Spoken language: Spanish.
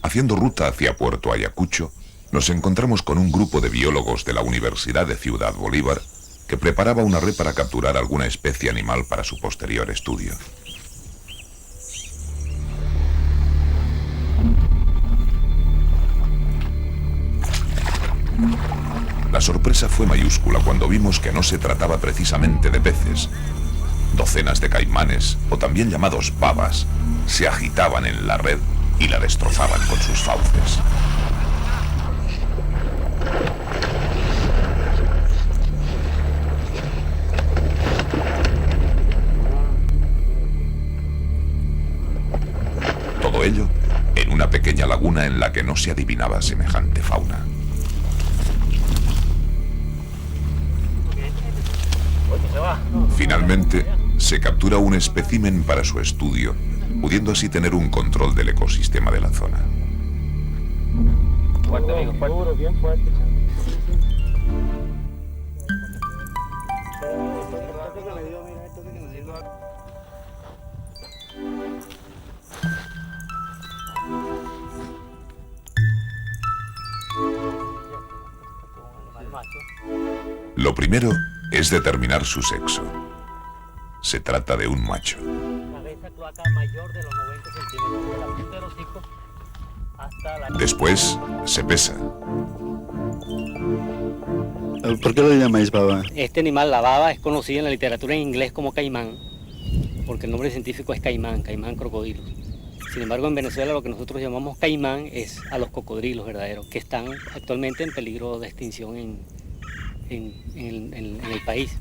Haciendo ruta hacia Puerto Ayacucho, nos encontramos con un grupo de biólogos de la Universidad de Ciudad Bolívar que preparaba una red para capturar alguna especie animal para su posterior estudio. La sorpresa fue mayúscula cuando vimos que no se trataba precisamente de peces. Docenas de caimanes, o también llamados babas, se agitaban en la red y la destrozaban con sus fauces. Todo ello en una pequeña laguna en la que no se adivinaba semejante fauna. Finalmente, se captura un espécimen para su estudio, pudiendo así tener un control del ecosistema de la zona. Fuerte, amigo, fuerte. Bien fuerte. Lo primero es determinar su sexo. Se trata de un macho. Cabeza cloaca mayor de los 90 centímetros de la punta del hocico hasta la... Después se pesa. ¿Por qué lo llamáis baba? Este animal, la baba, es conocido en la literatura en inglés como caimán, porque el nombre científico es caimán crocodilo. Sin embargo, en Venezuela lo que nosotros llamamos caimán es a los cocodrilos verdaderos, que están actualmente en peligro de extinción en el país.